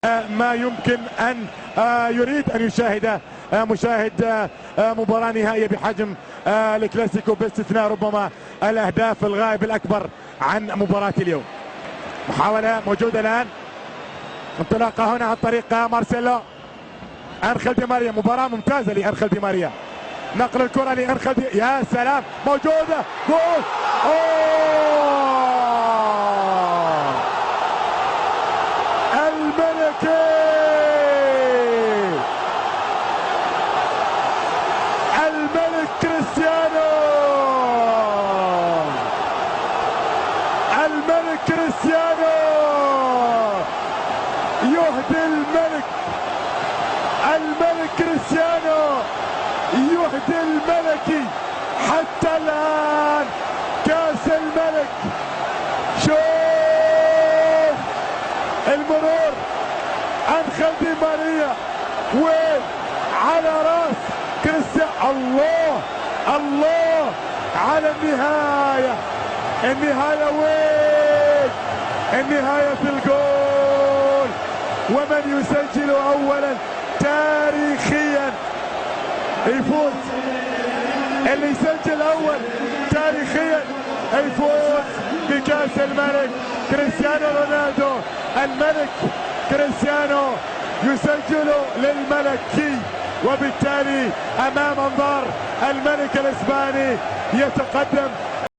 ما يمكن أن يريد أن يشاهده مشاهد مباراة نهائية بحجم الكلاسيكو، باستثناء ربما الأهداف الغائب الأكبر عن مباراة اليوم. محاولة موجودة الآن، انطلاقة هنا عن طريق مارسيلو. أنخيل دي ماريا، مباراة ممتازة لأنخيل دي ماريا، نقل الكرة لأنخيل دي، يا سلام، موجودة، جول! الملك كريستيانو، الملك كريستيانو يهدي الملك كريستيانو يهدي الملكي حتى الآن كأس الملك. شوف المرور، أنخيل دي ماريا وين على راس كريستيانو. الله على النهاية وين؟ النهاية في الجول، ومن يسجل أولا تاريخيا يفوز، اللي يسجل أول تاريخيا يفوز بكأس الملك. كريستيانو رونالدو، الملك كريستيانو يسجل للملكي، وبالتالي أمام أنظار الملك الإسباني يتقدم